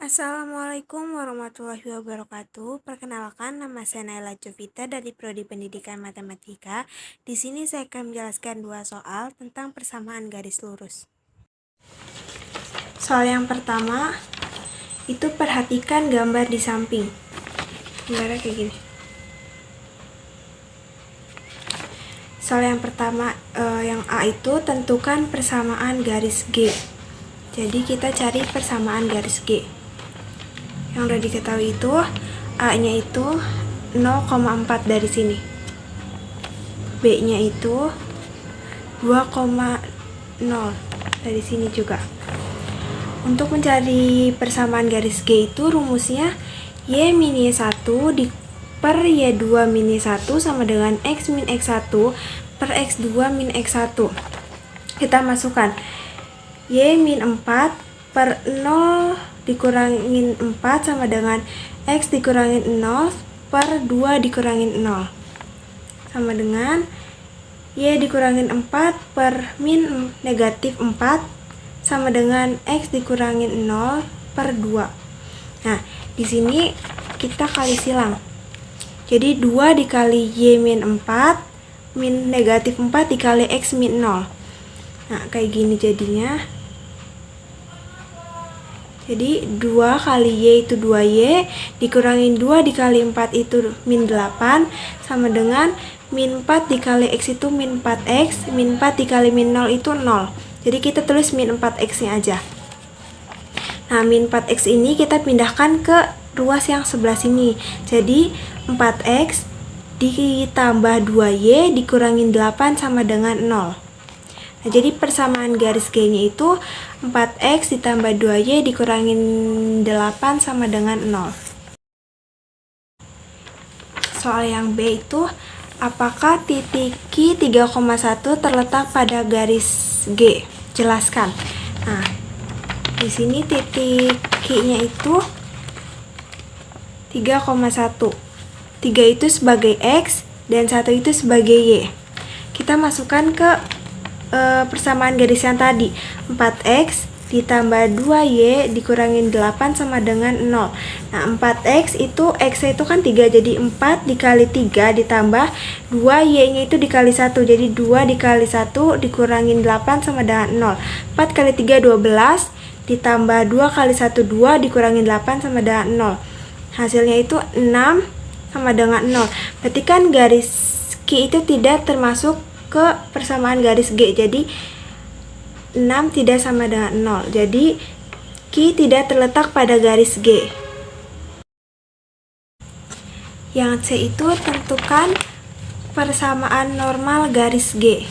Assalamualaikum warahmatullahi wabarakatuh. Perkenalkan, nama saya Naila Jovita dari Prodi Pendidikan Matematika. Di sini saya akan menjelaskan dua soal tentang persamaan garis lurus. Soal yang pertama, itu perhatikan gambar di samping. Gambarnya kayak gini. Soal yang pertama, yang A itu tentukan persamaan garis G. Jadi kita cari persamaan garis G. Yang udah diketahui itu A-nya itu 0,4 dari sini, B-nya itu 2,0 dari sini juga. Untuk mencari persamaan garis G itu rumusnya Y min Y1 per Y2 min Y1 sama dengan X min X1 per X2 min X1. Kita masukkan Y min 4 per 0 dikurangin 4 sama dengan X dikurangin 0 per 2 dikurangin 0 sama dengan Y dikurangin 4 per min negatif 4 sama dengan X dikurangin 0 per 2. Nah, di sini kita kali silang. Jadi 2 dikali Y min 4 min negatif 4 dikali X min 0. Nah, kayak gini jadinya. Jadi 2 kali Y itu 2Y, dikurangin 2 dikali 4 itu min 8, sama dengan min 4 dikali X itu min 4X, min 4 dikali min 0 itu 0. Jadi kita tulis min 4X nya aja. Nah, min 4X ini kita pindahkan ke ruas yang sebelah sini. Jadi 4X ditambah 2Y dikurangin 8 sama dengan 0. Nah, jadi persamaan garis G-nya itu 4X ditambah 2Y dikurangin 8 sama dengan 0. Soal yang B itu, apakah titik Q 3,1 terletak pada garis G? Jelaskan. Nah, di sini titik Q-nya itu 3,1. 3 itu sebagai X dan 1 itu sebagai Y. Kita masukkan ke persamaan garis yang tadi, 4X ditambah 2Y dikurangin 8 sama dengan 0. Nah, 4X itu X itu kan 3, jadi 4 dikali 3 ditambah 2Y nya itu dikali 1, jadi 2 dikali 1 dikurangin 8 sama dengan 0. 4 kali 3 12 ditambah 2 kali 1 2 dikurangin 8 sama dengan 0. Hasilnya itu 6 sama dengan 0. Berarti kan garis Q itu tidak termasuk ke persamaan garis G, jadi 6 tidak sama dengan 0. Jadi Q tidak terletak pada garis G. Yang C itu tentukan persamaan normal garis G.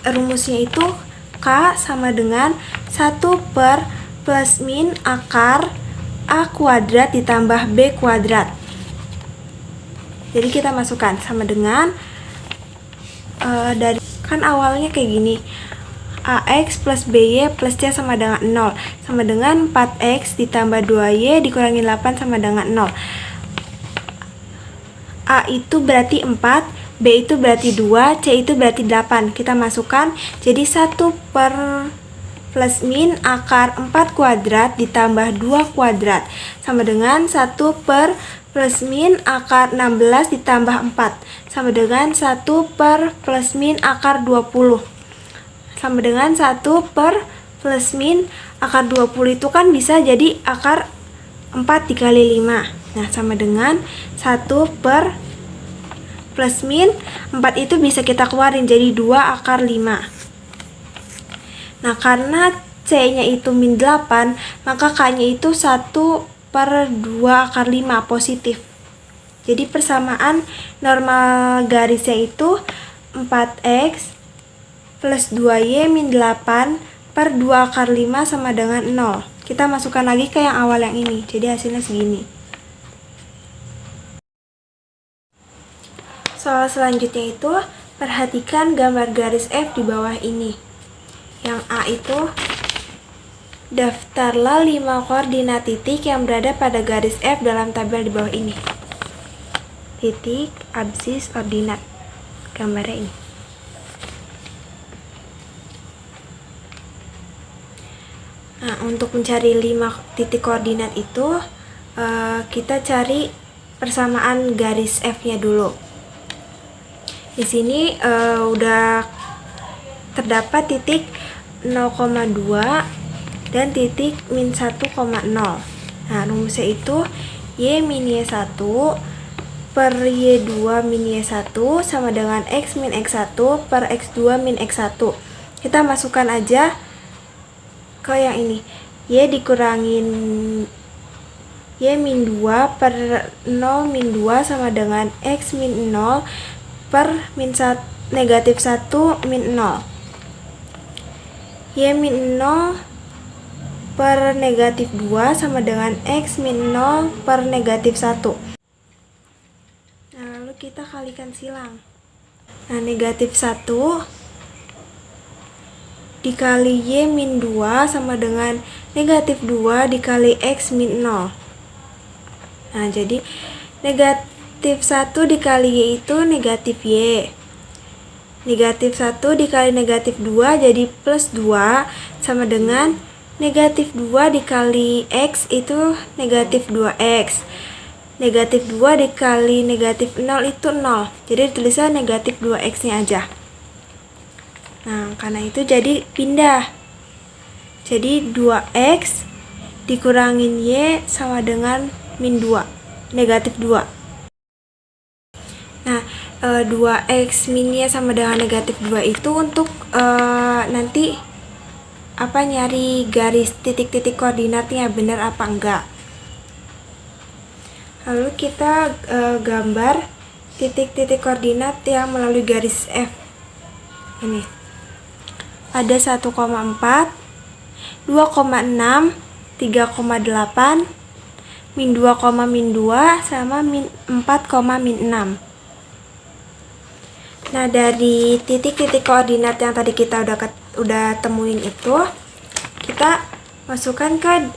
Rumusnya itu K sama dengan 1 per plus min akar A kuadrat ditambah B kuadrat. Jadi kita masukkan sama dengan dari kan awalnya kayak gini, AX plus BY plus C sama dengan 0, sama dengan 4X ditambah 2Y dikurangin 8 sama dengan 0. A itu berarti 4, B itu berarti 2, C itu berarti 8. Kita masukkan, jadi 1 per plus min akar 4 kuadrat ditambah 2 kuadrat sama dengan 1 per plus min akar 16 ditambah 4 sama dengan 1 per plus min akar 20 sama dengan 1 per plus min akar 20 itu kan bisa jadi akar 4 dikali 5. Nah, sama dengan 1 per plus min 4 itu bisa kita keluarin jadi 2 akar 5. Nah, karena C-nya itu min 8, maka K-nya itu 1 per 2 akar 5 positif. Jadi persamaan normal garisnya itu 4X plus 2Y min 8 per 2 akar 5 sama dengan 0. Kita masukkan lagi ke yang awal yang ini, jadi hasilnya segini. Soal selanjutnya itu, perhatikan gambar garis F di bawah ini. Yang A itu, daftarlah 5 koordinat titik yang berada pada garis F dalam tabel di bawah ini. Titik, absis, ordinat. Gambarnya ini. Nah, untuk mencari 5 titik koordinat itu, kita cari persamaan garis F-nya dulu. Di sini udah terdapat titik 0,2 dan titik min 1,0. Nah, rumusnya itu Y min Y1 per Y2 min Y1 sama dengan X min X1 per X2 min X1. Kita masukkan aja ke yang ini. Y dikurangin Y min 2 per 0 min 2 sama dengan X min 0 per negatif 1 min 0. Y min 0 per negatif 2 sama dengan X min 0 per negatif 1. Nah, lalu kita kalikan silang. Nah, negatif 1 dikali Y min 2 sama dengan negatif 2 dikali X min 0. Nah, jadi negatif 1 dikali Y itu negatif Y. Negatif 1 dikali negatif 2 jadi plus 2 sama dengan negatif 2 dikali X itu negatif 2X. Negatif 2 dikali negatif 0 itu 0. Jadi tulisnya negatif 2X nya aja. Nah, karena itu jadi pindah. Jadi 2X dikurangin Y sama dengan min 2, negatif 2. Nah, 2X min Y sama dengan negatif 2 itu untuk nanti nyari garis titik-titik koordinatnya benar apa enggak. Lalu kita gambar titik-titik koordinat yang melalui garis F. Ini ada 1,4, 2,6, 3,8, min 2, min 2 sama min 4, min 6. Nah, dari titik-titik koordinat yang tadi kita udah temuin itu, kita masukkan ke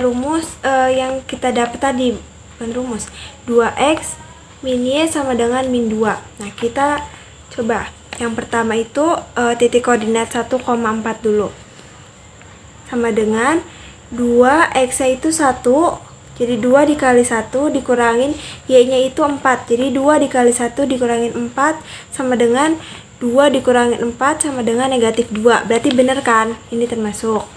rumus yang kita dapat tadi. Bukan rumus, 2X min Y sama dengan min 2. Nah, kita coba yang pertama itu titik koordinat 1,4 dulu, sama dengan 2X itu 1, jadi 2 dikali 1 dikurangin Y nya itu 4, jadi 2 dikali 1 dikurangin 4 sama dengan 2 dikurangin 4 sama dengan negatif 2. Berarti bener kan? Ini termasuk.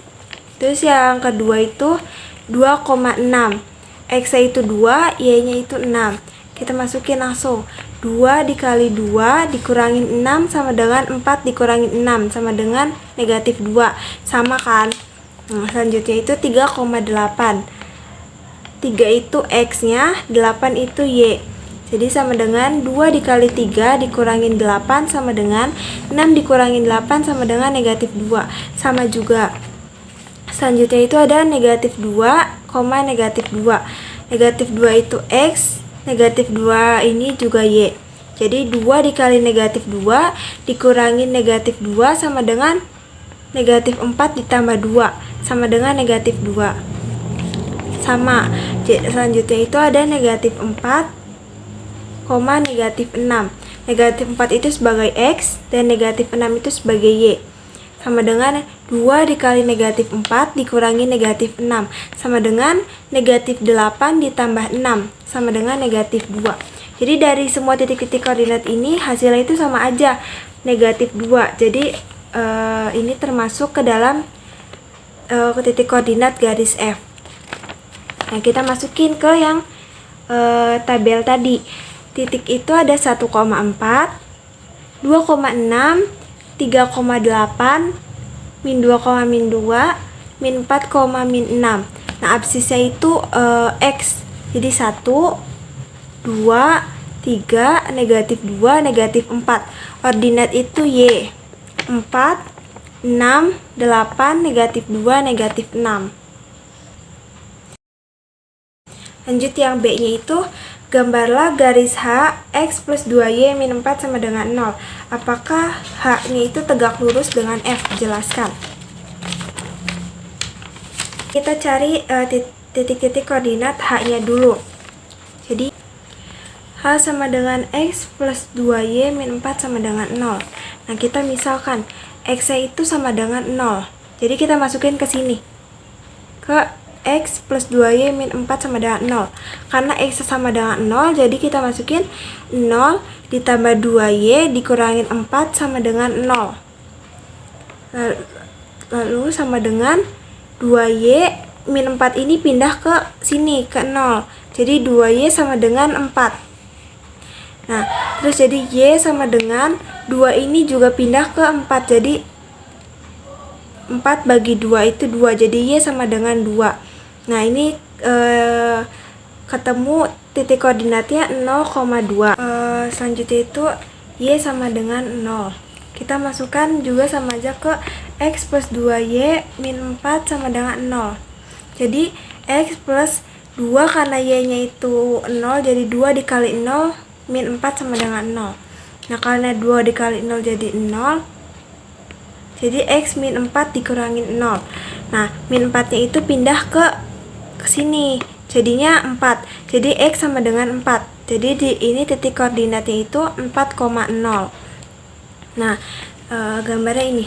Terus yang kedua itu 2,6. X itu 2, Y nya itu 6. Kita masukin langsung. 2 dikali 2 dikurangin 6 sama dengan 4 dikurangin 6 sama dengan negatif 2. Sama kan? Nah, selanjutnya itu 3,8. 3 itu X nya, 8 itu Y. Jadi sama dengan 2 dikali 3 dikurangin 8 sama dengan 6 dikurangin 8 sama dengan negatif 2. Sama juga. Selanjutnya itu ada negatif 2, negatif 2. Negatif 2 itu X, negatif 2 ini juga Y. Jadi 2 dikali negatif 2 dikurangin negatif 2 sama dengan negatif 4 ditambah 2 sama dengan negatif 2. Sama. Selanjutnya itu ada negatif 4, negatif 6. Negatif 4 itu sebagai X dan negatif 6 itu sebagai Y. Sama dengan 2 dikali negatif 4 dikurangi negatif 6 sama dengan negatif 8 ditambah 6 sama dengan negatif 2. Jadi dari semua titik-titik koordinat ini hasilnya itu sama aja, negatif 2. Jadi ini termasuk ke dalam titik koordinat garis F. Nah, kita masukin ke yang tabel tadi. Titik itu ada 1,4, 2,6, 3,8, min 2, min 2, min 4, min 6. Nah, absisnya itu X. Jadi 1, 2, 3, negatif 2, negatif 4. Ordinat itu Y. 4, 6, 8, negatif 2, negatif 6. Lanjut yang B-nya itu, gambarlah garis H, X plus 2Y min 4 sama dengan 0. Apakah H-nya itu tegak lurus dengan F? Jelaskan. Kita cari titik-titik koordinat H-nya dulu. Jadi, H sama dengan X plus 2Y min 4 sama dengan 0. Nah, kita misalkan X-nya itu sama dengan 0. Jadi, kita masukin ke sini. ke X plus 2Y min 4 sama dengan 0. Karena X sama dengan 0, jadi kita masukin 0 ditambah 2Y dikurangin 4 sama dengan 0. Lalu sama dengan 2Y min 4 ini pindah ke sini, ke 0. Jadi 2Y sama dengan 4. Nah, terus jadi Y sama dengan 2 ini juga pindah ke 4. Jadi 4 bagi 2 itu 2. Jadi Y sama dengan 2. Nah, ini ketemu titik koordinatnya 0,2. Selanjutnya itu Y sama dengan 0. Kita masukkan juga sama aja ke X plus 2Y min 4 sama dengan 0. Jadi X plus 2 karena Y nya itu 0, jadi 2 dikali 0 min 4 sama dengan 0. Nah, karena 2 dikali 0 jadi 0, jadi X min 4 dikurangin 0. Nah, min 4 nya itu pindah ke sini, jadinya 4. Jadi X sama dengan 4. Jadi ini titik koordinatnya itu 4,0. Nah, gambarnya ini.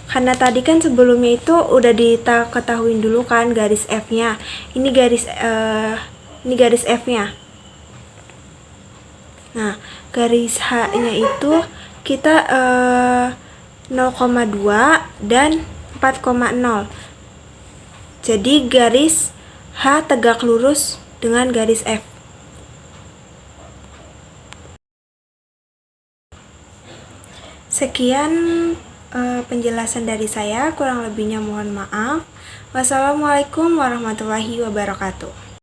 Karena tadi kan sebelumnya itu udah diketahui dulu kan garis F-nya. Ini garis F-nya. Nah, garis H-nya itu kita 0,2 dan 4,0. Jadi garis H tegak lurus dengan garis F. Sekian penjelasan dari saya, kurang lebihnya mohon maaf. Wassalamualaikum warahmatullahi wabarakatuh.